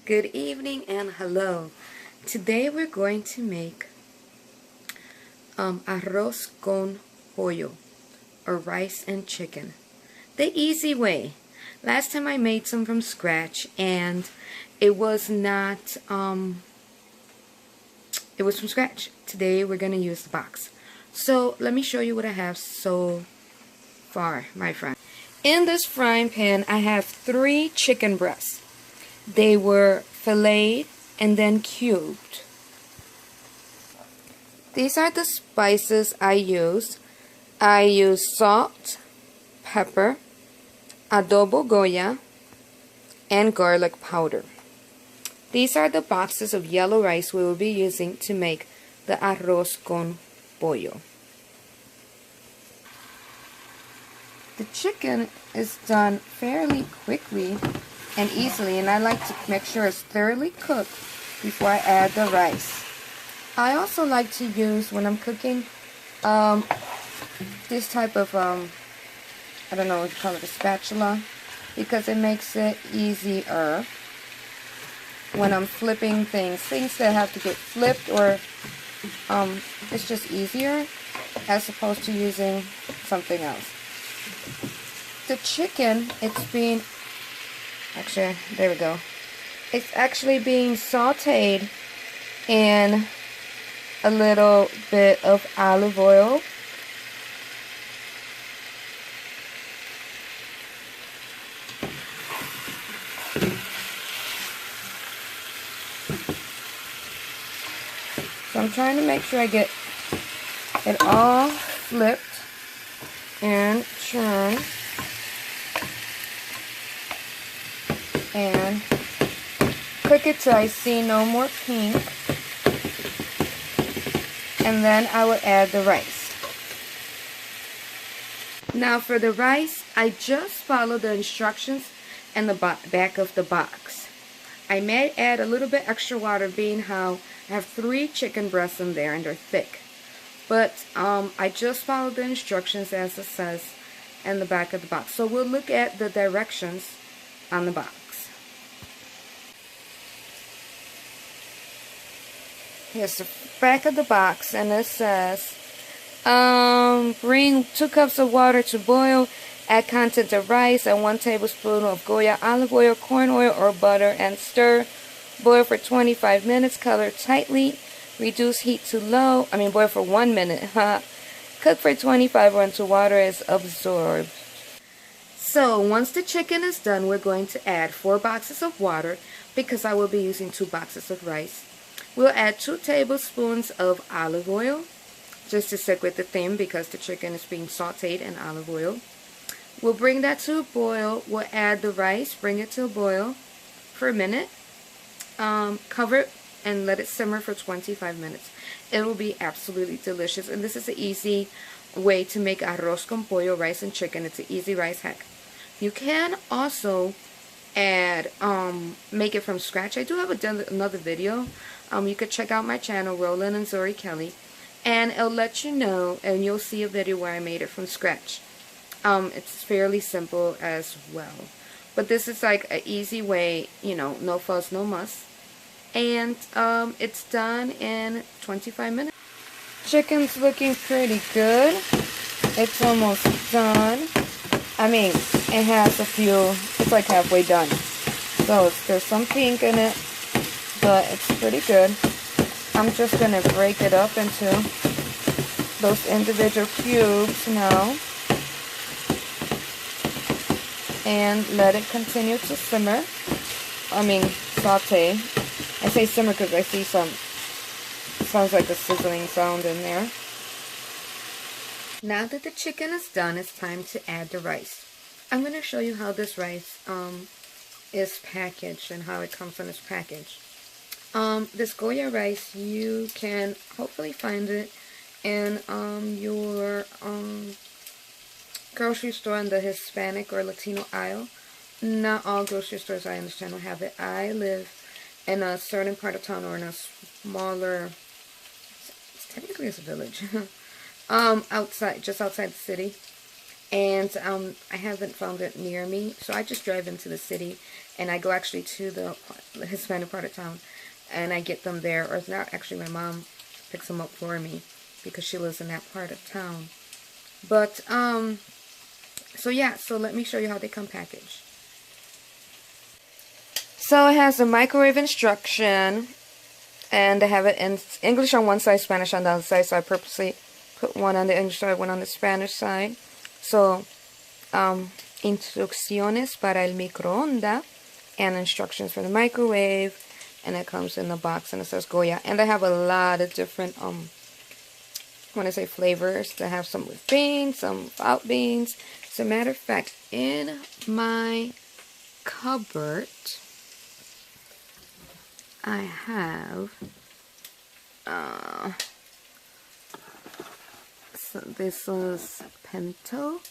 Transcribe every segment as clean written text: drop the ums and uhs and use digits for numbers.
Good evening and hello. Today we're going to make arroz con pollo, or rice and chicken. The easy way. Last time I made some from scratch and it was not, it was from scratch. Today we're going to use the box. So let me show you what I have so far, my friend. In this frying pan I have 3 chicken breasts. They were filleted and then cubed. These are the spices I used. I used salt, pepper, adobo Goya, and garlic powder. These are the boxes of yellow rice we will be using to make the arroz con pollo. The chicken is done fairly quickly and easily, and I like to make sure it's thoroughly cooked before I add the rice. I also like to use, when I'm cooking, this type of, I don't know what you call it, a spatula, because it makes it easier when I'm flipping things that have to get flipped, or it's just easier as opposed to using something else. The chicken, there we go. It's actually being sauteed in a little bit of olive oil. So I'm trying to make sure I get it all flipped and turned. And cook it till I see no more pink, and then I will add the rice. Now for the rice, I just followed the instructions in the back of the box. I may add a little bit extra water, being how I have 3 chicken breasts in there and they're thick, but I just followed the instructions as it says in the back of the box. So we'll look at the directions on the box. Here's the back of the box, and it says, bring 2 cups of water to boil, add content of rice and 1 tablespoon of Goya olive oil, corn oil, or butter, and stir. Boil for 25 minutes, color tightly, reduce heat to low, boil for 1 minute, cook for 25 or until water is absorbed. So once the chicken is done, we're going to add 4 boxes of water, because I will be using 2 boxes of rice. We'll add 2 tablespoons of olive oil, just to stick with the theme because the chicken is being sauteed in olive oil. We'll bring that to a boil. We'll add the rice, bring it to a boil for a minute. Cover it and let it simmer for 25 minutes. It will be absolutely delicious, and this is an easy way to make arroz con pollo, rice and chicken. It's an easy rice hack. You can also add, make it from scratch. I do have another video. You could check out my channel, Roland and Zori Kelly, and it'll let you know, and you'll see a video where I made it from scratch. It's fairly simple as well. But this is like an easy way, no fuss, no muss. And it's done in 25 minutes. Chicken's looking pretty good. It's almost done. It has a few, it's like halfway done. So there's some pink in it, but it's pretty good. I'm just going to break it up into those individual cubes now. And let it continue to simmer. Saute. I say simmer because I see sounds like a sizzling sound in there. Now that the chicken is done, it's time to add the rice. I'm going to show you how this rice is packaged and how it comes in this package. This Goya rice, you can hopefully find it in your grocery store in the Hispanic or Latino aisle. Not all grocery stores, I understand, will have it. I live in a certain part of town, or in a smaller, technically it's a village, just outside the city, and I haven't found it near me, so I just drive into the city and I go actually to the Hispanic part of town, and I get them there. Or it's not actually, my mom picks them up for me because she lives in that part of town. But so yeah, so let me show you how they come packaged. So it has a microwave instruction, and they have it in English on one side, Spanish on the other side. So I purposely put one on the English side, one on the Spanish side. So instrucciones para el microondas, and instructions for the microwave, and it comes in the box, and it says Goya. And they have a lot of different when I say flavors, they have some with beans, some without beans. As a matter of fact, in my cupboard I have so this is pinto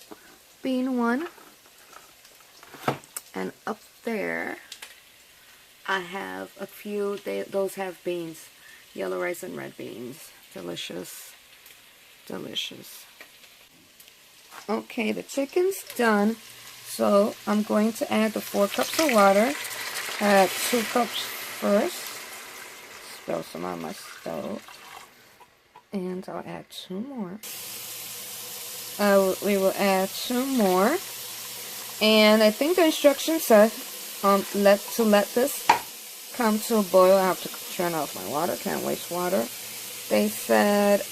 bean one, and up there I have a few. Those have beans, yellow rice and red beans. Delicious, delicious. Okay, the chicken's done, so I'm going to add the 4 cups of water. Add 2 cups first. Spill some on my stove, and I'll add 2 more. We will add 2 more, and I think the instructions said let this come to a boil. I have to turn off my water. Can't waste water. They said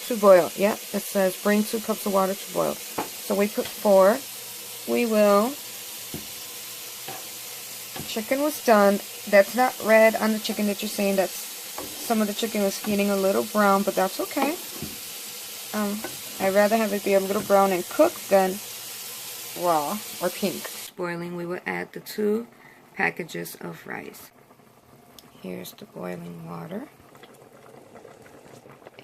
to boil. Yeah, it says bring 2 cups of water to boil. So we put 4. We will. Chicken was done. That's not red on the chicken that you're saying. That's some of the chicken was getting a little brown, but that's okay. I'd rather have it be a little brown and cooked than raw or pink. Boiling, we will add the 2 packages of rice. Here's the boiling water.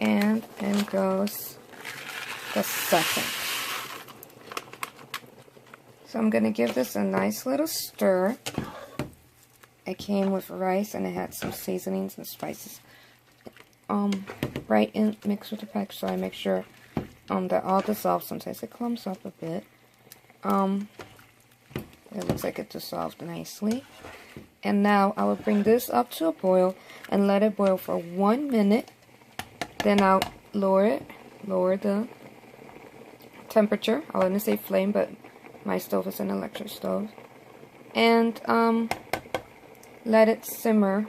And in goes the second. So I'm going to give this a nice little stir. It came with rice, and it had some seasonings and spices right in mixed with the package, so I make sure that all dissolves. Sometimes it clumps up a bit. It looks like it dissolved nicely. And now I will bring this up to a boil and let it boil for 1 minute. Then I'll lower the temperature. I wouldn't say flame, but my stove is an electric stove. And let it simmer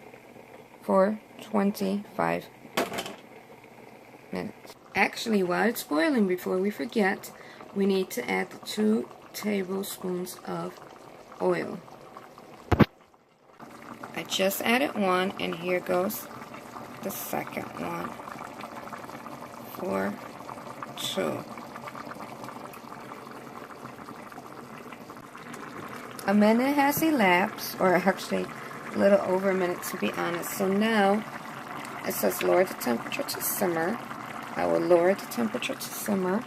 for 25 minutes. Actually, while it's boiling, before we forget, we need to add 2 tablespoons of oil. I just added 1, and here goes the second one for 2. A minute has elapsed, or actually a little over a minute to be honest. So now it says lower the temperature to simmer. I will lower the temperature to simmer.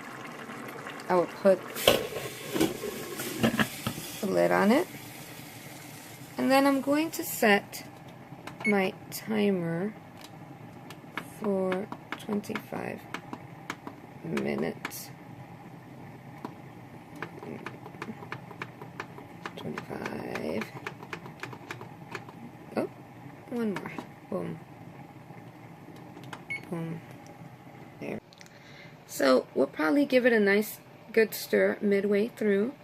I will put the lid on it. And then I'm going to set my timer for 25 minutes. 25. Oh, 1 more. Boom. Boom. There. So we'll probably give it a nice good stir midway through,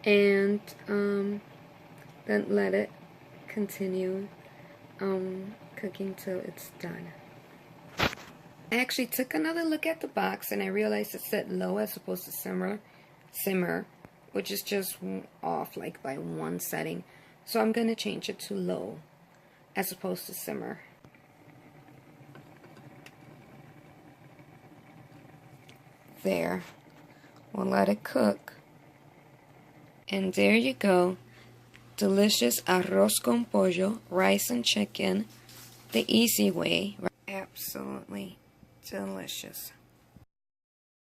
and then let it continue cooking till it's done. I actually took another look at the box, and I realized it said low as opposed to simmer, which is just off like by 1 setting. So I'm going to change it to low as opposed to simmer. There. We'll let it cook. And there you go. Delicious arroz con pollo, rice and chicken, the easy way. Absolutely delicious.